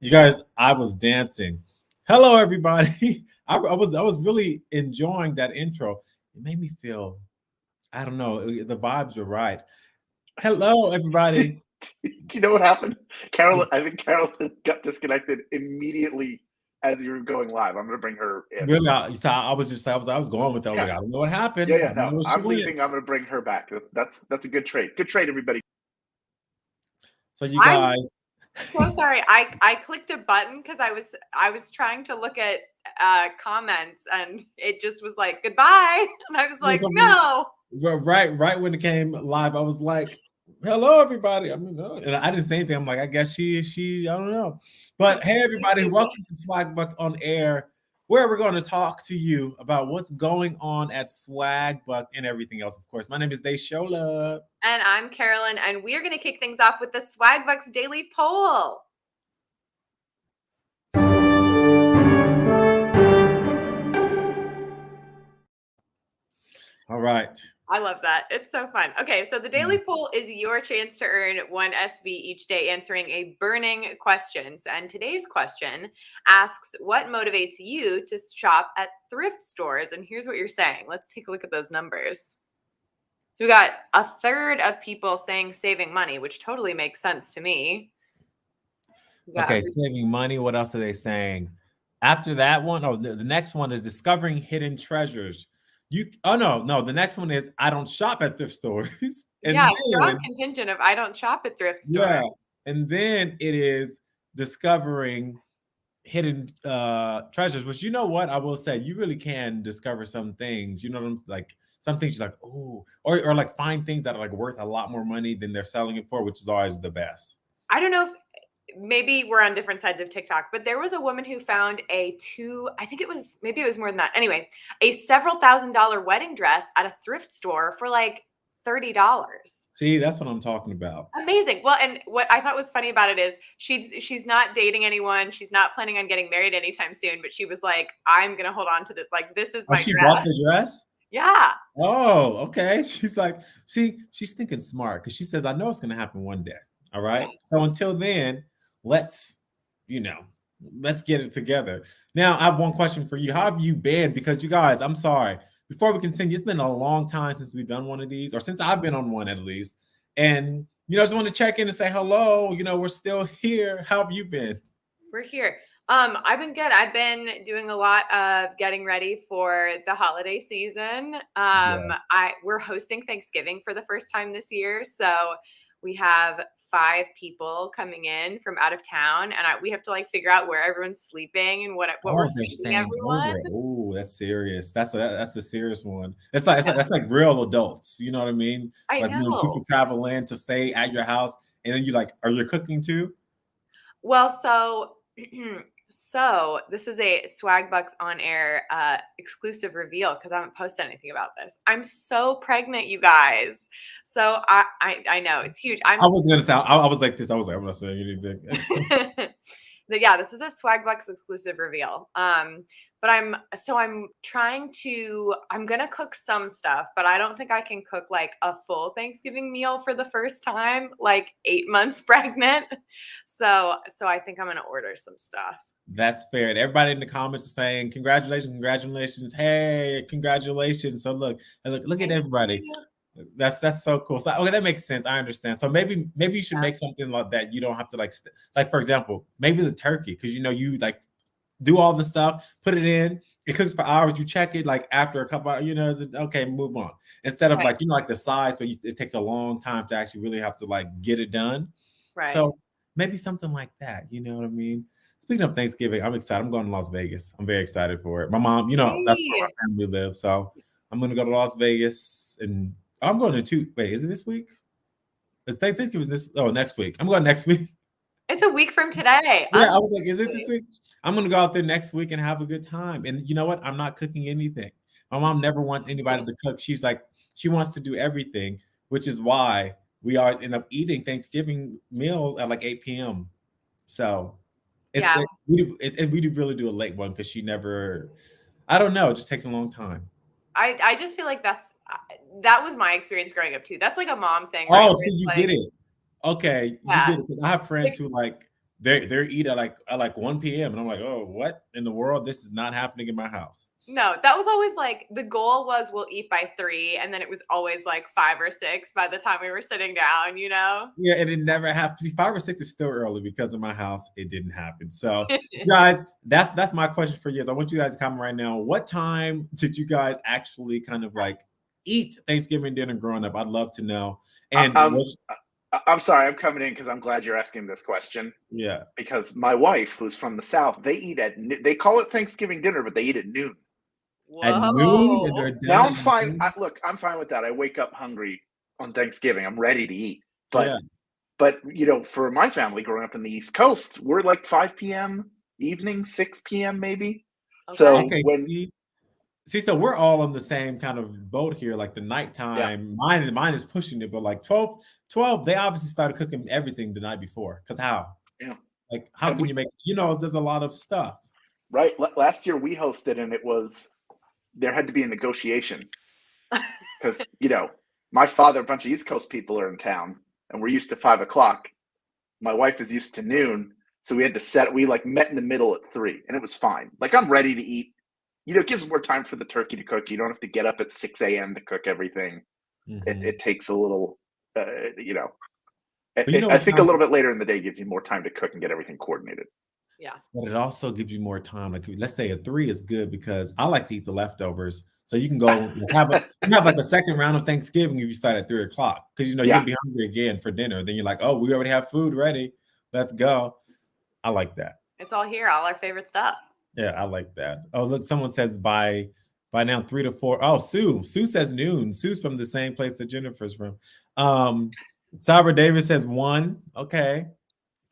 You guys, I was dancing. Hello, everybody. I was really enjoying that intro. It made me feel, I don't know, the vibes were right. Hello, everybody. Do you know what happened? I think Carolyn got disconnected immediately as you were going live. I'm gonna bring her in. Really, I was going with it. I was like, I don't know what happened. Yeah, no, I'm leaving. I'm gonna bring her back. That's a good trade. Good trade, everybody. So you guys. So sorry, I clicked a button because I was trying to look at comments and it just was like goodbye, and I was like no. Right when it came live, I was like, "Hello, everybody." I mean, no, and I didn't say anything. I'm like, I guess she. I don't know, but hey, everybody, welcome to Swagbucks On Air, where we're going to talk to you about what's going on at Swagbucks and everything else. Of course, my name is Desola. And I'm Carolyn, and we're going to kick things off with the Swagbucks Daily Poll. All right. I love that. It's so fun. Okay, so the Daily Poll is your chance to earn 1 SB each day answering a burning question. And today's question asks, what motivates you to shop at thrift stores? And here's what you're saying. Let's take a look at those numbers. So we got a third of people saying saving money, which totally makes sense to me. Okay, saving money. What else are they saying? After that one, the next one is discovering hidden treasures. The next one is I don't shop at thrift stores. Strong contingent of I don't shop at thrift stores. Yeah, and then it is discovering hidden treasures, which you know what I will say, you really can discover some things. You know, like some things you're like, oh, or like find things that are like worth a lot more money than they're selling it for, which is always the best. I don't know if maybe we're on different sides of TikTok, but there was a woman who found maybe it was more than that. Anyway, a several $1,000 wedding dress at a thrift store for like $30. See, that's what I'm talking about. Amazing. Well, and what I thought was funny about it is she's not dating anyone. She's not planning on getting married anytime soon, but she was like, I'm going to hold on to this. Like, this is my dress. She bought the dress? Yeah. Oh, okay. She's like, she's thinking smart because she says, I know it's going to happen one day. All right. Yeah. So until then, let's get it together. Now, I have one question for you. How have you been? Because you guys, I'm sorry. Before we continue, it's been a long time since we've done one of these, or since I've been on one at least. And, I just want to check in and say hello. We're still here. How have you been? We're here. I've been good. I've been doing a lot of getting ready for the holiday season. We're hosting Thanksgiving for the first time this year. So we have 5 people coming in from out of town, and we have to like figure out where everyone's sleeping and what we're feeding everyone. Oh, that's serious. That's a serious one. That's like real adults. You know what I mean? I like know. When people travel in to stay at your house, and then are you cooking too? Well, so this is a Swagbucks On Air exclusive reveal because I haven't posted anything about this. I'm so pregnant, you guys. So I know it's huge. I was gonna say I was like this. I was like, I'm not saying anything. Yeah, this is a Swagbucks exclusive reveal. But I'm gonna cook some stuff, but I don't think I can cook like a full Thanksgiving meal for the first time, like 8 months pregnant. So I think I'm gonna order some stuff. That's fair. And everybody in the comments are saying, congratulations. Hey, congratulations. So look at everybody. That's so cool. So okay, that makes sense. I understand. So maybe you should make something like that. You don't have to like for example, maybe the turkey, because you like do all the stuff, put it in, it cooks for hours, you check it like after a couple hours, okay, move on. Instead of like the size, so it takes a long time to actually really have to like get it done. Right. So maybe something like that, you know what I mean? Speaking of Thanksgiving, I'm excited. I'm going to Las Vegas. I'm very excited for it. My mom, that's where my family lives. So I'm going to go to Las Vegas, and I'm going to wait, is it this week? Thanksgiving next week. I'm going next week. It's a week from today. Yeah, I was like, is it this week? I'm gonna go out there next week and have a good time. And you know what? I'm not cooking anything. My mom never wants anybody to cook. She's like, she wants to do everything, which is why we always end up eating Thanksgiving meals at like 8 p.m. So Yeah. we do really do a late one because she never. I don't know. It just takes a long time. I just feel like that was my experience growing up too. That's like a mom thing, right? Oh, Where so it's you like, get it. Okay, you yeah. get it. 'Cause I have friends who like they eat at like 1 p.m. and I'm like, oh, what in the world? This is not happening in my house. No, that was always like the goal was we'll eat by 3, and then it was always like 5 or 6 by the time we were sitting down, you know? Yeah, and it never happened. 5 or 6 is still early because in my house it didn't happen. So, guys, that's my question for you. Is I want you guys to comment right now. What time did you guys actually kind of like eat Thanksgiving dinner growing up? I'd love to know. And I'm sorry, I'm coming in because I'm glad you're asking this question. yeah, Because my wife, who's from the South, they call it Thanksgiving dinner, but they eat at noon. at noon and they're Now done. I'm fine. I'm fine with that. I wake up hungry on Thanksgiving. I'm ready to eat. But for my family growing up in the East Coast, we're like 5 p.m. evening, 6 p.m. maybe. Okay. So Okay, see, so we're all on the same kind of boat here. Like the nighttime, mine is pushing it, but like 12, they obviously started cooking everything the night before. Because how? Yeah. Like, how can you make, there's a lot of stuff. Right. Last year we hosted and there had to be a negotiation because, my father, a bunch of East Coast people are in town and we're used to 5 o'clock. My wife is used to noon. So we had to we like met in the middle at 3 and it was fine. Like I'm ready to eat. It gives more time for the turkey to cook. You don't have to get up at 6 a.m. to cook everything. Mm-hmm. It takes a little, I what's think a little bit later in the day gives you more time to cook and get everything coordinated. Yeah. But it also gives you more time. Like let's say a 3 is good because I like to eat the leftovers. So you can go have like a second round of Thanksgiving if you start at 3 o'clock. Because you'll be hungry again for dinner. Then you're like, oh, we already have food ready. Let's go. I like that. It's all here, all our favorite stuff. Yeah, I like that. Oh, look, someone says by now 3 to 4. Oh, Sue says noon. Sue's from the same place that Jennifer's from. Cyber David says 1. Okay.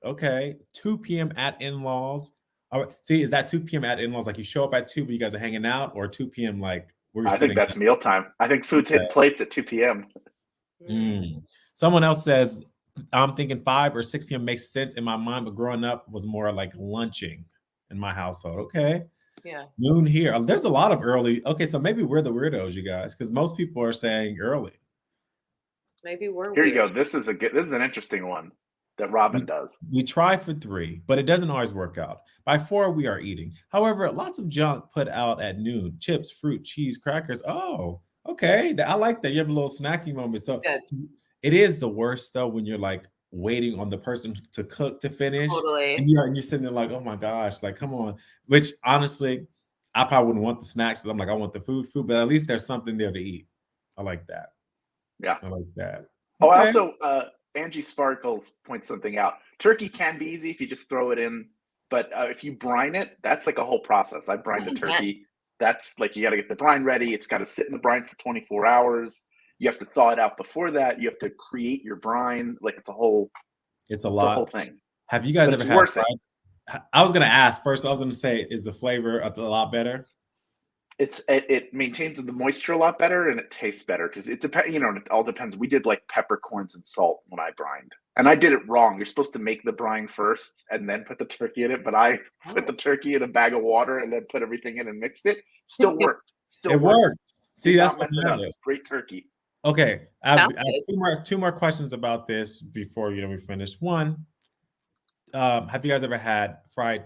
2 p.m. at in-laws. All right. See, is that 2 p.m. at in-laws? Like you show up at 2, but you guys are hanging out, or 2 p.m. like we're I think that's mealtime. I think food's hitting plates at 2 p.m. Someone else says, I'm thinking 5 or 6 p.m. makes sense in my mind, but growing up was more like lunching in my household. Okay. Yeah. Noon here. There's a lot of early. Okay, so maybe we're the weirdos, you guys, because most people are saying early. Maybe we're Here weird. you go. This is an interesting one that Robin does. We try for 3, but it doesn't always work out. By 4, we are eating. However, lots of junk put out at noon: chips, fruit, cheese, crackers. Oh, okay. I like that. You have a little snacking moment. So it is the worst though when you're like waiting on the person to cook to finish. Totally. And you're sitting there like, oh my gosh, like come on. Which honestly, I probably wouldn't want the snacks. So I'm like, I want the food, but at least there's something there to eat. I like that. Yeah. I like that. Oh, okay. Also, Angie Sparkles points something out. Turkey can be easy if you just throw it in, but if you brine it, that's like a whole process. I brine the turkey. That's like you got to get the brine ready. It's got to sit in the brine for 24 hours. You have to thaw it out before that. You have to create your brine. Like it's a lot. It's a whole thing. Have you guys ever had fried? I was gonna ask first. I was gonna say, is the flavor a lot better? It maintains the moisture a lot better and it tastes better because it depends. It all depends. We did like peppercorns and salt when I brined, and I did it wrong. You're supposed to make the brine first and then put the turkey in it, but I put the turkey in a bag of water and then put everything in and mixed it. Still worked. It worked. See, that's what matters. Great turkey. Okay, I have two more questions about this before we finish. One, have you guys ever had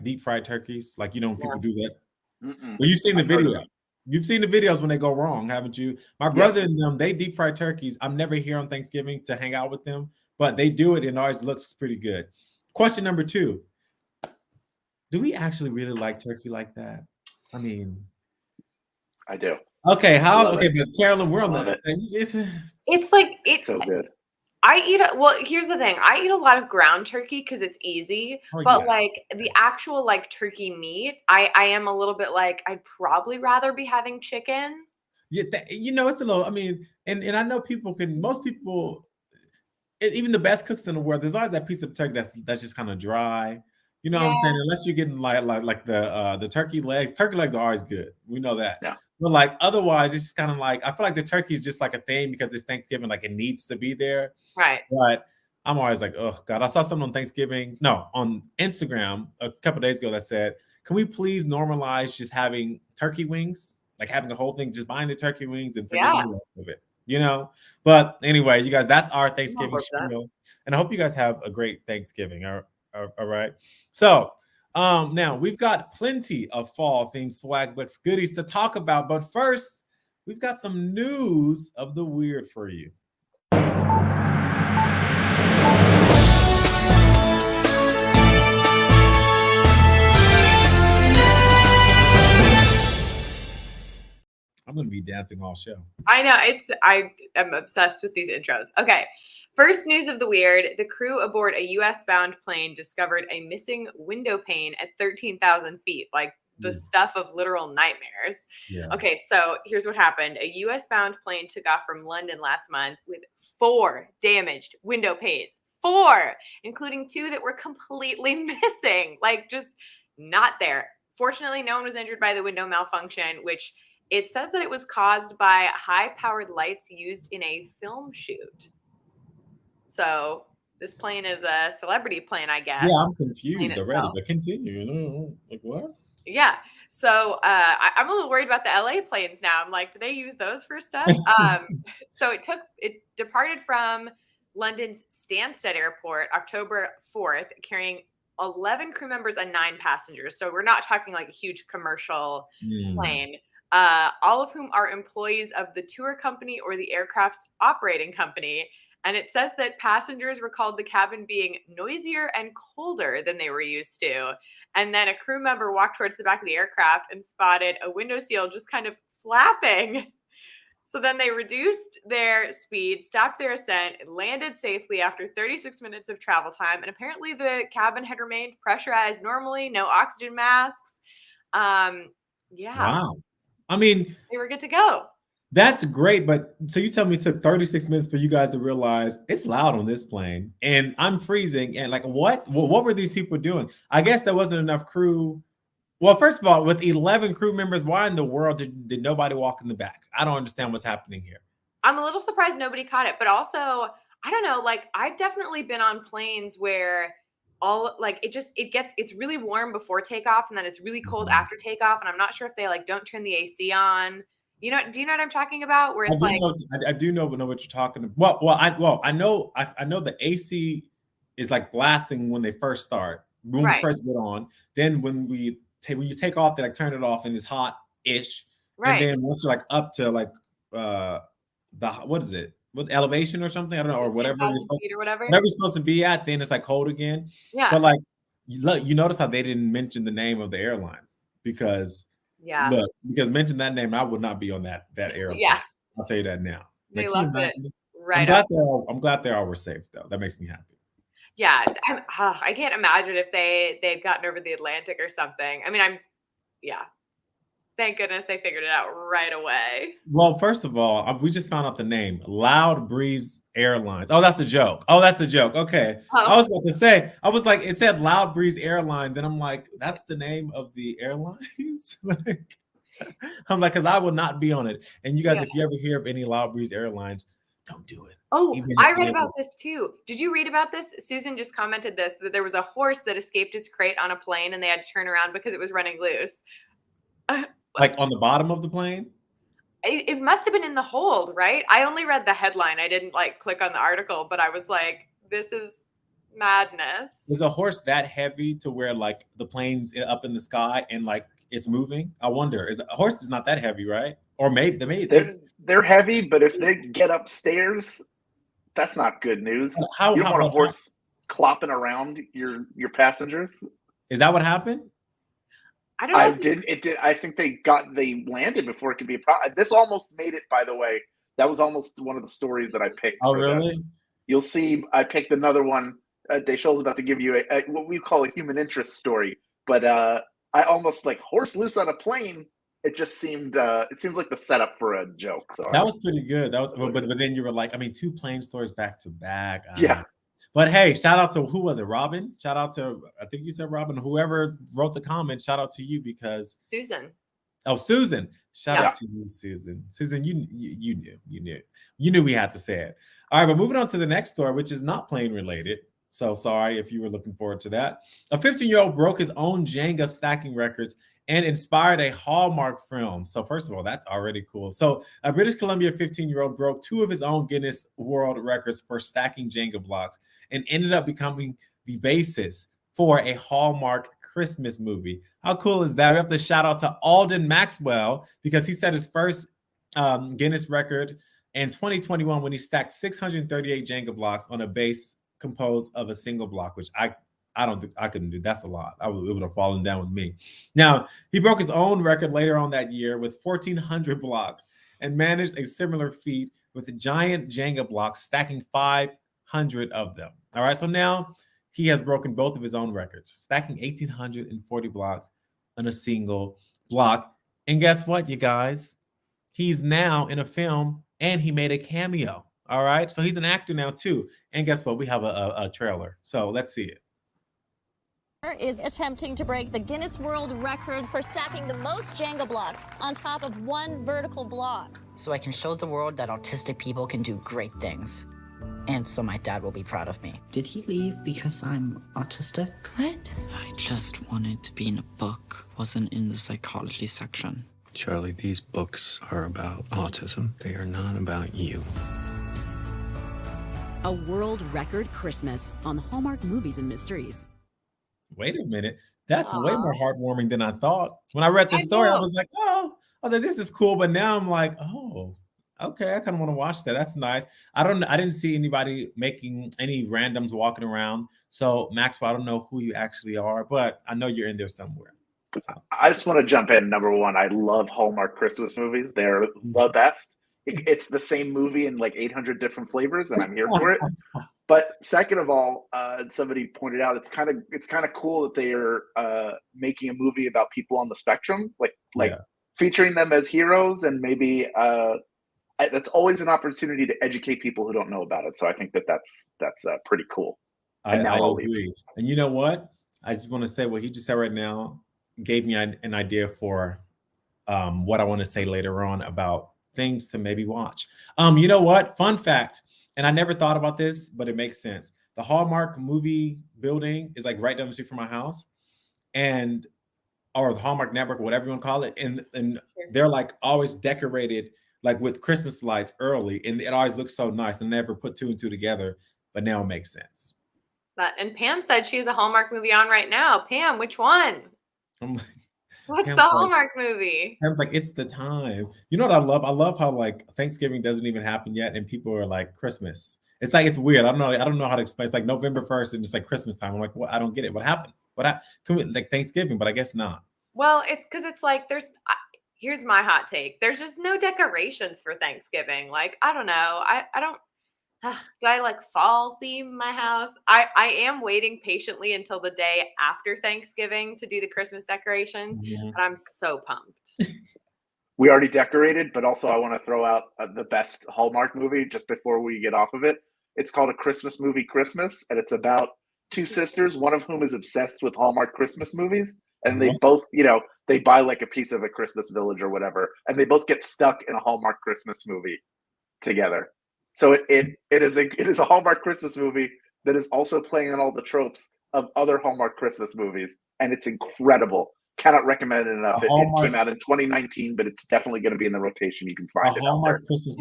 deep fried turkeys? Like people do that. Well, you've seen the video. You've seen the videos when they go wrong, haven't you? My brother and them, they deep fry turkeys. I'm never here on Thanksgiving to hang out with them, but they do it and it always looks pretty good. Question number 2. Do we actually really like turkey like that? I mean, I do. Okay, but Carolyn, we're on the it's so good. Here's the thing. I eat a lot of ground turkey because it's easy, but like the actual like turkey meat, I am a little bit like I'd probably rather be having chicken. Yeah, it's a little. I mean, and I know most people even the best cooks in the world, there's always that piece of turkey that's just kind of dry. You know what I'm Yeah. saying? Unless you're getting like the turkey legs. Turkey legs are always good. We know that. Yeah. But like otherwise, it's just kind of like I feel like the turkey is just like a thing because it's Thanksgiving, like it needs to be there. Right. But I'm always like, oh God, I saw something on Thanksgiving, no, on Instagram a couple days ago that said, can we please normalize just having turkey wings? Like having the whole thing, just buying the turkey wings and forgetting Yeah. the rest of it, you know? But anyway, you guys, that's our Thanksgiving work that. spiel. And I hope you guys have a great Thanksgiving. All right. So now we've got plenty of fall themed Swagbucks goodies to talk about. But first, we've got some news of the weird for you. I'm going to be dancing all show. I know. I am obsessed with these intros. Okay. First news of the weird. The crew aboard a US bound plane discovered a missing window pane at 13,000 feet. Like the stuff of literal nightmares. Yeah. Okay. So here's what happened. A US bound plane took off from London last month with 4 damaged window panes. 4, including 2 that were completely missing. Like just not there. Fortunately, no one was injured by the window malfunction, which it says that it was caused by high-powered lights used in a film shoot. So this plane is a celebrity plane, I guess. Yeah, I'm confused already, but continue. Like what? Yeah. So I'm a little worried about the LA planes now. I'm like, do they use those for stuff? So it departed from London's Stansted Airport October 4th, carrying 11 crew members and 9 passengers. So we're not talking like a huge commercial plane. All of whom are employees of the tour company or the aircraft's operating company. And it says that passengers recalled the cabin being noisier and colder than they were used to. And then a crew member walked towards the back of the aircraft and spotted a window seal just kind of flapping. So then they reduced their speed, stopped their ascent, and landed safely after 36 minutes of travel time. And apparently the cabin had remained pressurized normally, no oxygen masks. Yeah. Wow. I mean, they were good to go. That's great, but so you tell me it took 36 minutes for you guys to realize it's loud on this plane and I'm freezing and like what were these people doing? I guess there wasn't enough crew. Well, first of all, with 11 crew members, why in the world did nobody walk in the back? I don't understand what's happening here. I'm a little surprised nobody caught it, but also I don't know, like I've definitely been on planes where it's really warm before takeoff and then it's really cold after takeoff, and I'm not sure if they like don't turn the AC on. Do you know what I'm talking about? Where it's I do know what you're talking about. I know the AC is like blasting when they first start, when we first get on. Then when you take off, they like turn it off and it's hot-ish. Right. And then once you're like up to like what is it? What elevation or something? I don't know, or whatever you're supposed to be at, then it's like cold again. Yeah. But like you notice how they didn't mention the name of the airline because mention that name, I would not be on that airplane. Yeah. I'll tell you that now. They loved it. Right. I'm glad they all were safe though. That makes me happy. Yeah. I can't imagine if they'd gotten over the Atlantic or something. I mean, thank goodness they figured it out right away. Well, first of all, we just found out the name, Loud Breeze Airlines. Oh, that's a joke. Okay. Oh. I was about to say, I was like, it said Loud Breeze Airline. Then I'm like, that's the name of the airlines? I'm like, because I will not be on it. And you guys, if you ever hear of any Loud Breeze Airlines, don't do it. Oh, I read about this too. Did you read about this? Susan just commented this, that there was a horse that escaped its crate on a plane and they had to turn around because it was running loose. Like on the bottom of the plane? It must have been in the hold, right? I only read the headline. I didn't like click on the article, but I was like, this is madness. Is a horse that heavy to where like the plane's up in the sky and like it's moving? I wonder. A horse is not that heavy, right? Or maybe they're heavy, but if they get upstairs, that's not good news. You don't want a horse clopping around your passengers. Is that what happened? I don't know. It did. I think they landed before it could be a problem. This almost made it, by the way. That was almost one of the stories that I picked. Oh, really? This. You'll see. I picked another one. Desol's about to give you what we call a human interest story. But I almost like horse loose on a plane. it just seemed it seems like the setup for a joke. So That was pretty good. That was, but then you were like, I mean, 2 plane stories back to back. Yeah. But hey, shout out to, who was it? Robin. Shout out to, I think you said Robin. Whoever wrote the comment, shout out to you because Susan. Oh, Susan. Shout Yeah. out to you, Susan. Susan, you knew we had to say it. All right, but moving on to the next story, which is not plane related. So sorry if you were looking forward to that. A 15-year-old broke his own Jenga stacking records and inspired a Hallmark film. So first of all, that's already cool. So a British Columbia 15-year-old broke 2 of his own Guinness World Records for stacking Jenga blocks and ended up becoming the basis for a Hallmark Christmas movie. How cool is that? We have to shout out to Alden Maxwell because he set his first Guinness record in 2021 when he stacked 638 Jenga blocks on a base composed of a single block, which I don't think I couldn't do. That's a lot. It would have fallen down with me. Now, he broke his own record later on that year with 1,400 blocks and managed a similar feat with the giant Jenga blocks, stacking 500 of them. All right, so now he has broken both of his own records, stacking 1,840 blocks on a single block. And guess what, you guys? He's now in a film and he made a cameo. All right. So he's an actor now, too. And guess what? We have a trailer. So let's see it. Is attempting to break the Guinness World Record for stacking the most Jenga blocks on top of one vertical block. So I can show the world that autistic people can do great things. And so my dad will be proud of me. Did he leave because I'm autistic? What? I just wanted to be in a book, wasn't in the psychology section. Charlie, these books are about autism. They are not about you. A world record Christmas on Hallmark Movies and Mysteries. Wait a minute. That's way more heartwarming than I thought. When I read the story, I was like, this is cool. But now I'm like, oh, okay, I kind of want to watch that. That's nice. I didn't see anybody making any randoms walking around. So Maxwell, I don't know who you actually are, but I know you're in there somewhere. So. I just want to jump in. Number one, I love Hallmark Christmas movies. They're the best. It's the same movie in like 800 different flavors, and I'm here for it. But second of all, somebody pointed out it's kind of cool that they are making a movie about people on the spectrum, like featuring them as heroes, and maybe that's always an opportunity to educate people who don't know about it. So I think that's pretty cool. I agree. And you know what? I just want to say what he just said right now gave me an idea for what I want to say later on about things to maybe watch. You know what? Fun fact, and I never thought about this, but it makes sense. The Hallmark movie building is like right down the street from my house, or the Hallmark Network, whatever you want to call it, and they're like always decorated like with Christmas lights early, and it always looks so nice. I never put 2 and 2 together, but now it makes sense. And Pam said she has a Hallmark movie on right now. Pam, which one? I'm like, what's Pam's the Hallmark movie? Pam's like, it's the time. You know what I love? I love how like Thanksgiving doesn't even happen yet, and people are like Christmas. It's like, it's weird. I don't know how to explain. It's like November 1st and it's like Christmas time. I'm like, what? I don't get it. What happened? Can we like Thanksgiving? But I guess not. Well, it's because it's like here's my hot take. There's just no decorations for Thanksgiving. Like, I don't know. I don't. Do I like fall theme my house? I am waiting patiently until the day after Thanksgiving to do the Christmas decorations, and I'm so pumped. We already decorated, but also I want to throw out the best Hallmark movie just before we get off of it. It's called A Christmas Movie Christmas, and it's about 2 sisters, one of whom is obsessed with Hallmark Christmas movies, and they both, they buy like a piece of a Christmas village or whatever, and they both get stuck in a Hallmark Christmas movie together. So it is a Hallmark Christmas movie that is also playing on all the tropes of other Hallmark Christmas movies, and it's incredible. Cannot recommend it enough. It came out in 2019, but it's definitely going to be in the rotation. You can find it. A Hallmark Christmas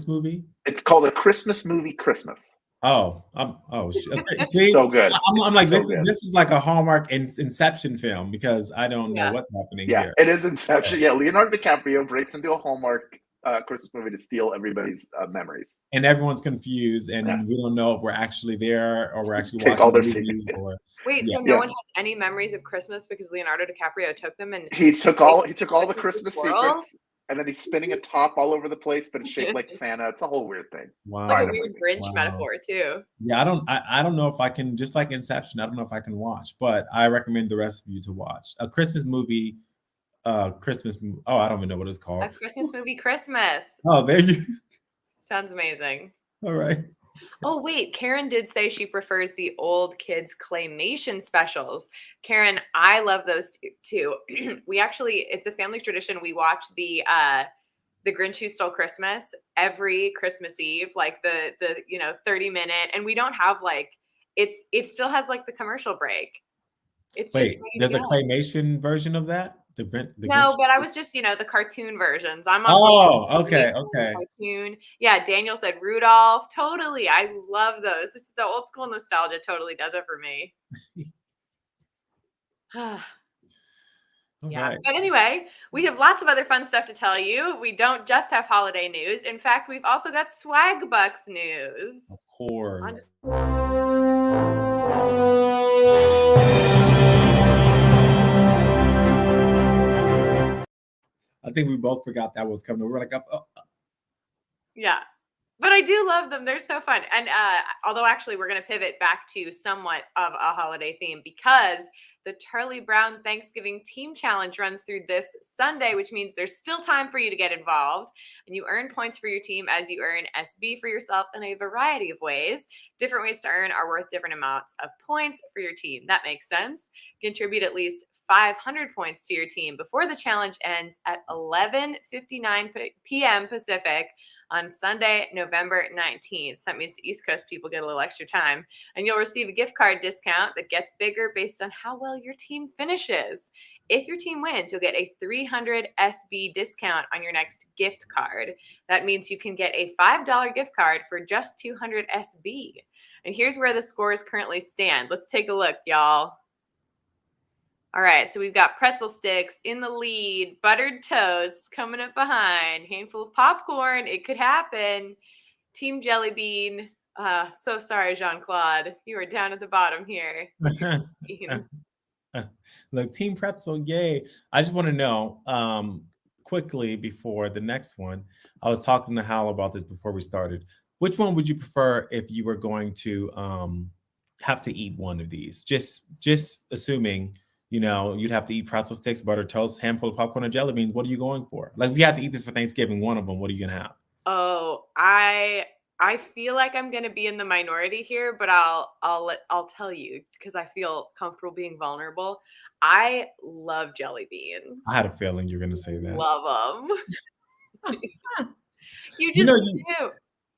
movie. It's called A Christmas Movie Christmas. Oh, okay. See, so good. I'm like, this is like a Hallmark Inception film because I don't know what's happening here. It is Inception. Yeah, Leonardo DiCaprio breaks into a Hallmark Christmas movie to steal everybody's memories, and everyone's confused, and we don't know if we're actually there or we're actually take watching all their secrets. Wait, so no one has any memories of Christmas because Leonardo DiCaprio took them, and he took all the Christmas secrets, and then he's spinning a top all over the place, but it's shaped like Santa. It's a whole weird thing. Wow. It's like a weird Grinch metaphor too. Yeah, I don't know if I can, just like Inception. I don't know if I can watch, but I recommend the rest of you to watch A Christmas Movie Christmas. Oh, I don't even know what it's called. A Christmas movie, Christmas. Oh, there you. Sounds amazing. All right. Oh, wait. Karen did say she prefers the old kids claymation specials. Karen, I love those too. We actually, it's a family tradition. We watch the Grinch Who Stole Christmas every Christmas Eve, like the 30-minute, and we don't have like it still has like the commercial break. It's just Wait, there's a claymation version of that? The no, Grinch? but I was just the cartoon versions. I'm on Oh, okay. cartoon. Yeah, Daniel said Rudolph. Totally, I love those. It's the old school nostalgia. Totally does it for me. Yeah. Right. But anyway, we have lots of other fun stuff to tell you. We don't just have holiday news. In fact, we've also got Swagbucks news. Of course. I think we both forgot that was coming. We were like, oh. Yeah. But I do love them. They're so fun. And although actually we're going to pivot back to somewhat of a holiday theme because the Charlie Brown Thanksgiving Team Challenge runs through this Sunday, which means there's still time for you to get involved. And you earn points for your team as you earn SB for yourself in a variety of ways. Different ways to earn are worth different amounts of points for your team. That makes sense. Contribute at least 500 points to your team before the challenge ends at 11:59 p.m. Pacific on Sunday, November 19th. So that means the East Coast people get a little extra time. And you'll receive a gift card discount that gets bigger based on how well your team finishes. If your team wins, you'll get a 300 SB discount on your next gift card. That means you can get a $5 gift card for just 200 SB. And here's where the scores currently stand. Let's take a look, y'all. All right, so we've got pretzel sticks in the lead, buttered toast coming up behind, handful of popcorn. It could happen. Team Jelly Bean. So sorry, Jean-Claude. You are down at the bottom here. Look, Team Pretzel, yay. I just want to know quickly before the next one. I was talking to Hal about this before we started. Which one would you prefer if you were going to have to eat one of these? Just assuming you'd have to eat pretzel sticks, buttered toast, handful of popcorn, and jelly beans. What are you going for? Like, if you had to eat this for Thanksgiving, one of them, what are you gonna have? Oh, I feel like I'm gonna be in the minority here, but I'll tell you because I feel comfortable being vulnerable. I love jelly beans. I had a feeling you were gonna say that. Love them. You just do.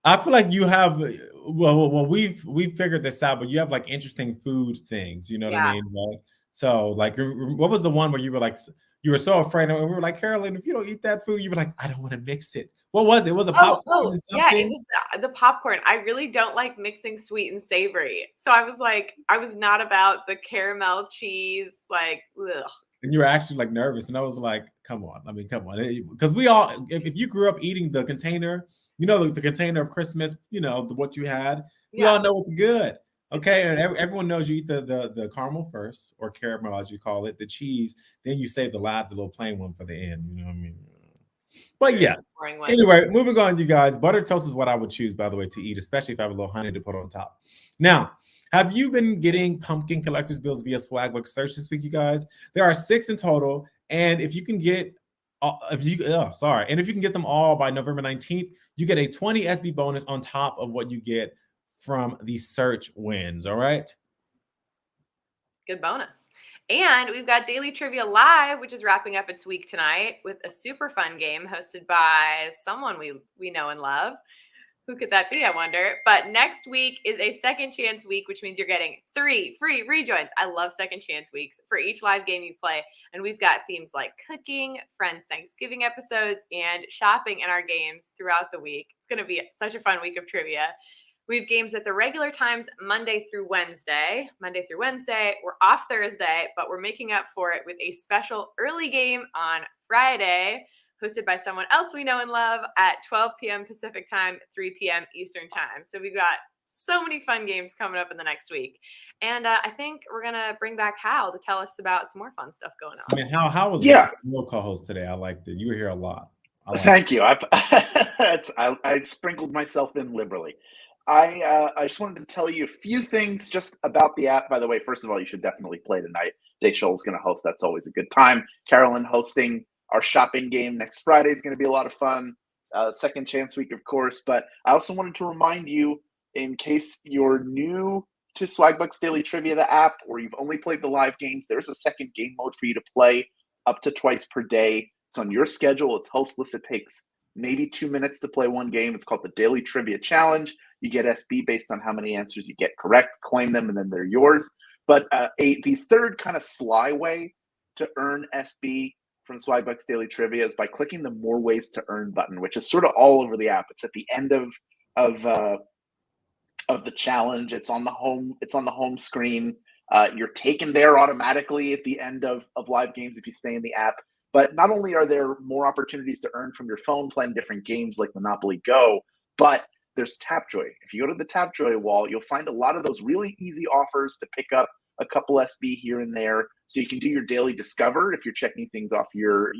I feel like you have. Well, we've figured this out, but you have like interesting food things. You know what I mean? Right? So, like, what was the one where you were like, you were so afraid, and we were like, Carolyn, if you don't eat that food, you were like, I don't want to mix it. What was it? It was a popcorn and something? Yeah, it was the popcorn. I really don't like mixing sweet and savory. So I was like, I was not about the caramel cheese, like, ugh. And you were actually like nervous, and I was like, come on. I mean, come on. Because we all, if you grew up eating the container, the container of Christmas, what you had, we all know it's good. Okay, and everyone knows you eat the caramel first, or caramel as you call it, the cheese. Then you save the little plain one for the end. You know what I mean? But yeah. Anyway, moving on, you guys. Buttered toast is what I would choose, by the way, to eat, especially if I have a little honey to put on top. Now, have you been getting pumpkin collector's bills via Swagbucks search this week, you guys? There are 6 in total, and if you can get, if you can get them all by November 19th, you get a 20 SB bonus on top of what you get from the search wins. All right. Good bonus. And we've got Daily Trivia Live, which is wrapping up its week tonight with a super fun game hosted by someone we know and love. Who could that be, I wonder? But next week is a second chance week, which means you're getting 3 free rejoins. I love second chance weeks for each live game you play. And we've got themes like cooking, Friends Thanksgiving episodes, and shopping in our games throughout the week. It's going to be such a fun week of trivia. We have games at the regular times Monday through Wednesday. We're off Thursday, but we're making up for it with a special early game on Friday, hosted by someone else we know and love at 12 p.m. Pacific time, 3 p.m. Eastern time. So we've got so many fun games coming up in the next week. And I think we're going to bring back Hal to tell us about some more fun stuff going on. I mean, Hal was your co-host today. I liked it. You were here a lot. Thank you. I sprinkled myself in liberally. I just wanted to tell you a few things just about the app. By the way, first of all, you should definitely play tonight. Desola is going to host. That's always a good time. Carolyn hosting our shopping game next Friday is going to be a lot of fun. Second Chance Week, of course. But I also wanted to remind you, in case you're new to Swagbucks Daily Trivia, the app, or you've only played the live games, there's a second game mode for you to play up to twice per day. It's on your schedule. It's hostless. It takes maybe 2 minutes to play one game. It's called the Daily Trivia Challenge. You get SB based on how many answers you get correct, claim them, and then they're yours. But the third kind of sly way to earn SB from Swagbucks Daily Trivia is by clicking the More Ways to Earn button, which is sort of all over the app. It's at the end of the challenge. It's on the home screen. You're taken there automatically at the end of live games if you stay in the app. But not only are there more opportunities to earn from your phone playing different games like Monopoly Go, but there's Tapjoy. If you go to the Tapjoy wall, you'll find a lot of those really easy offers to pick up a couple SB here and there, so you can do your daily discover if you're checking things off your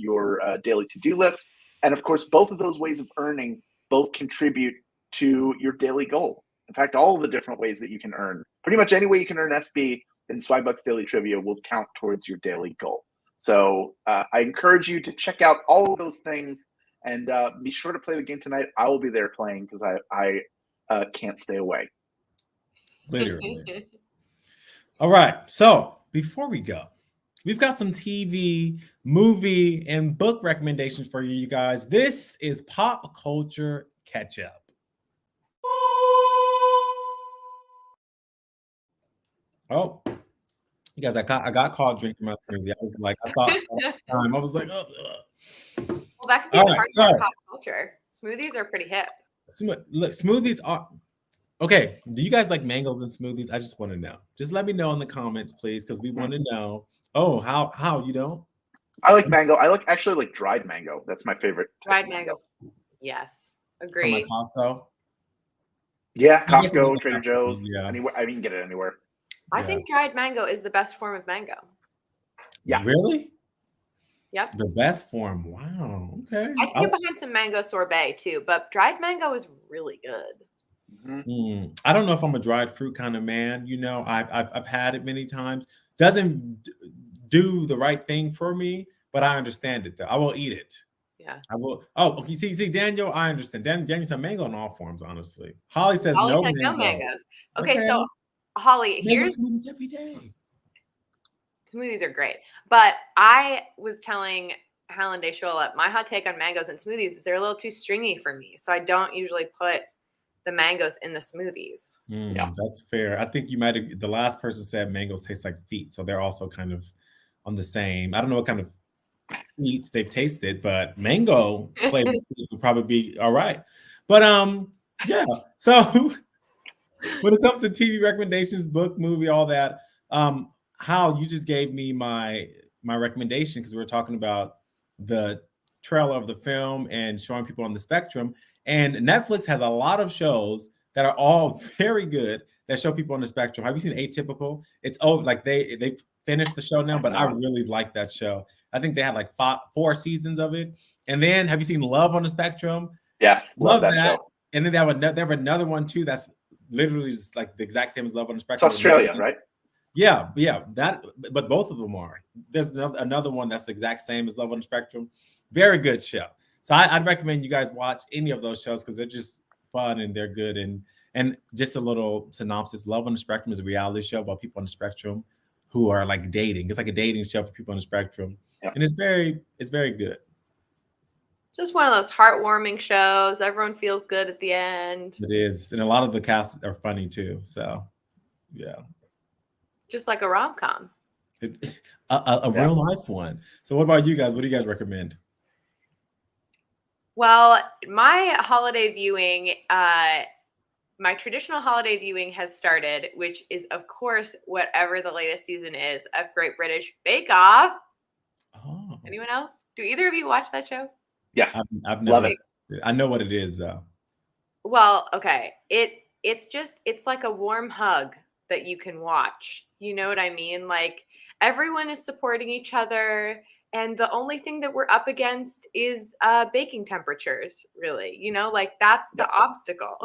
daily to-do list. And of course, both of those ways of earning both contribute to your daily goal. In fact, all of the different ways that you can earn, pretty much any way you can earn SB in Swagbucks Daily Trivia will count towards your daily goal. So I encourage you to check out all of those things, and be sure to play the game tonight. I will be there playing because I can't stay away. Literally. All right. So before we go, we've got some TV, movie, and book recommendations for you guys. This is Pop Culture Catch Up. Oh, you guys, I got caught drinking my smoothie. I was like, I was like, oh. Well, that could be All the right, part of pop culture. Smoothies are pretty hip. Look, smoothies are okay. Do you guys like mangoes and smoothies? I just want to know. Just let me know in the comments, please, because we want to know. Oh, how you don't? I like mango. I actually like dried mango. That's my favorite. Dried mangoes. Yes, From agreed. like Costco. Yeah, I guess it Costco, is Trader Costco, Joe's. yeah. Anywhere, I can get it anywhere. I Yeah. think dried mango is the best form of mango. Yeah. Really? Yep. The best form. Wow. Okay. I can get behind some mango sorbet too, but dried mango is really good. I don't know if I'm a dried fruit kind of man. You know, I've had it many times. Doesn't do the right thing for me, but I understand it though. I will eat it. Yeah. I will. Oh, okay. See, Daniel, I understand. Daniel said mango in all forms, honestly. Holly says Holly no said mango. no mangoes. Okay, so Holly, Mango here's smoothies every day. smoothies are great. But I was telling Carolyn and Desola, my hot take on mangoes and smoothies is they're a little too stringy for me. So I don't usually put the mangoes in the smoothies. Yeah. That's fair. I think you might have, the last person said mangoes taste like feet. So they're also kind of on the same. I don't know what kind of feet they've tasted, but mango flavored feet would probably be all right. But yeah. So when it comes to TV recommendations, book, movie, all that, Hal, you just gave me my recommendation because we were talking about the trailer of the film and showing people on the spectrum. And Netflix has a lot of shows that are all very good that show people on the spectrum. Have you seen Atypical? It's like they've finished the show now, but I really like that show. I think they had like 4 seasons of it. And then have you seen Love on the Spectrum? Yes, love that show. And then they have another one too that's literally just like the exact same as Love on the It's Spectrum. Australia, right? Yeah, but both of them are. There's another one that's the exact same as Love on the Spectrum. Very good show. So I'd recommend you guys watch any of those shows because they're just fun and they're good. And just a little synopsis: Love on the Spectrum is a reality show about people on the spectrum who are like dating. It's like a dating show for people on the spectrum, and it's very good. Just one of those heartwarming shows. Everyone feels good at the end. It is, and a lot of the cast are funny too. So, yeah, just like a rom-com. A real life one. So, what about you guys? What do you guys recommend? Well, my holiday viewing, my traditional holiday viewing has started, which is, of course, whatever the latest season is of Great British Bake Off. Oh. Anyone else? Do either of you watch that show? Yes. I've never. Love it. I know what it is, though. Well, okay. It's like a warm hug that you can watch. You know what I mean? Like everyone is supporting each other. And the only thing that we're up against is baking temperatures, really. You know, like that's the obstacle.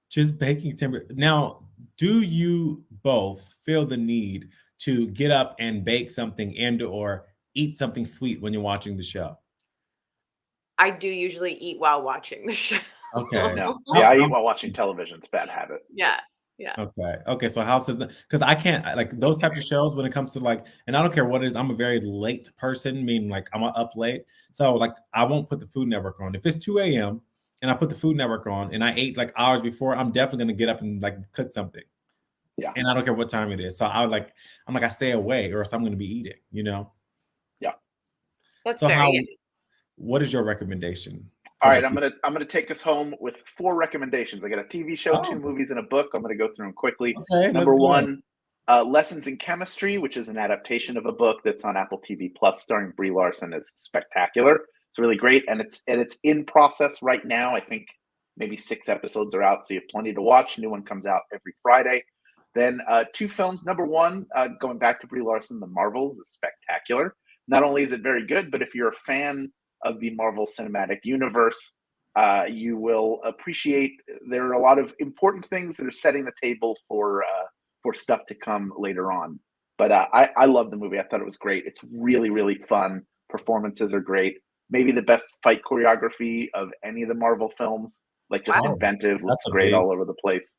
Just baking temperature. Now, do you both feel the need to get up and bake something and or eat something sweet when you're watching the show? I do usually eat while watching the show. Okay. No. Yeah, I eat while watching television. It's a bad habit. Yeah. Yeah. Okay. So house is because I can't like those types of shows when it comes to like, and I don't care what it is. I'm a very late person, meaning like I'm up late. So like I won't put the Food Network on. If it's 2 a.m. and I put the Food Network on and I ate like hours before, I'm definitely gonna get up and like cook something. Yeah. And I don't care what time it is. So I stay away or else I'm gonna be eating, you know? Yeah. That's So fair. what is your recommendation? All right, I'm gonna take us home with 4 recommendations. I got a TV show, 2 movies, and a book. I'm gonna go through them quickly. Okay, Number 1, Lessons in Chemistry, which is an adaptation of a book that's on Apple TV Plus, starring Brie Larson, is spectacular. It's really great, and it's in process right now. I think maybe 6 episodes are out, so you have plenty to watch. New one comes out every Friday. Then 2 films. Number 1, going back to Brie Larson, The Marvels is spectacular. Not only is it very good, but if you're a fan of the Marvel Cinematic Universe, you will appreciate there are a lot of important things that are setting the table for stuff to come later on. But I love the movie. I thought it was great. It's really, really fun. Performances are great. Maybe the best fight choreography of any of the Marvel films. Like just inventive, looks great all over the place.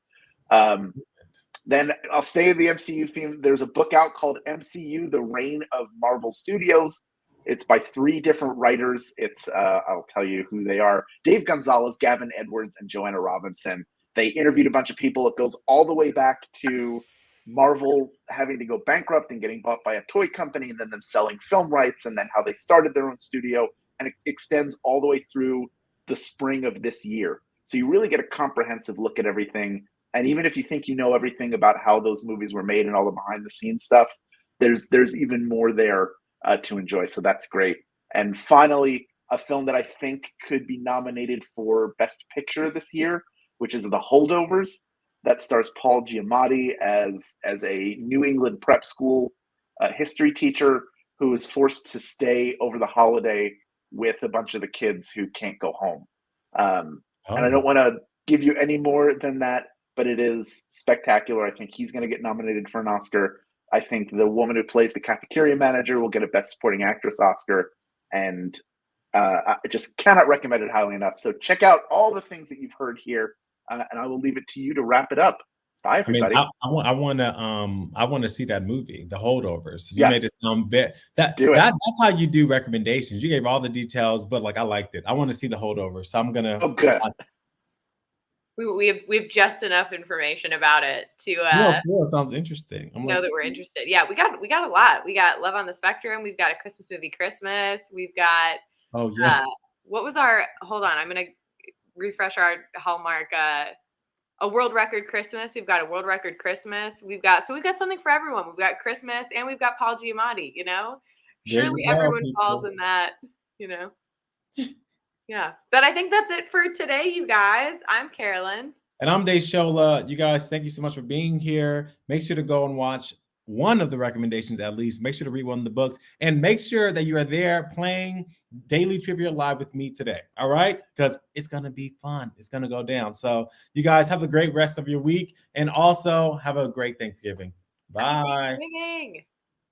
Then I'll stay in the MCU theme. There's a book out called MCU: The Reign of Marvel Studios. It's by 3 different writers. It's I'll tell you who they are: Dave Gonzalez, Gavin Edwards, and Joanna Robinson. They interviewed a bunch of people. It goes all the way back to Marvel having to go bankrupt and getting bought by a toy company, and then them selling film rights, and then how they started their own studio, and it extends all the way through the spring of this year. So you really get a comprehensive look at everything. And even if you think you know everything about how those movies were made and all the behind the scenes stuff, there's even more there to enjoy. So that's great. And finally, a film that I think could be nominated for Best Picture this year, which is The Holdovers. That stars Paul Giamatti as a New England prep school history teacher who is forced to stay over the holiday with a bunch of the kids who can't go home. And I don't want to give you any more than that, but it is spectacular. I think he's going to get nominated for an Oscar. I think the woman who plays the cafeteria manager will get a Best Supporting Actress Oscar. And I just cannot recommend it highly enough. So check out all the things that you've heard here. And I will leave it to you to wrap it up. Bye, everybody. I want to see that movie, The Holdovers. You made it sound bit that's how you do recommendations. You gave all the details, but like I liked it. I want to see The Holdovers, so I'm gonna. Oh, good. We have just enough information about it to it sounds interesting. Know that we're interested. Yeah, we got a lot. We got Love on the Spectrum. We've got A Christmas Movie Christmas. We've got what was our? Hold on, I'm gonna refresh our Hallmark. A World Record Christmas. We've got A World Record Christmas. We've got something for everyone. We've got Christmas and we've got Paul Giamatti. You know, surely everyone falls in that. You know. Yeah, but I think that's it for today, you guys. I'm Carolyn. And I'm Desola. You guys, thank you so much for being here. Make sure to go and watch one of the recommendations at least. Make sure to read one of the books. And make sure that you are there playing Daily Trivia Live with me today. All right? Because it's going to be fun. It's going to go down. So you guys have a great rest of your week. And also have a great Thanksgiving. Bye. Thanksgiving.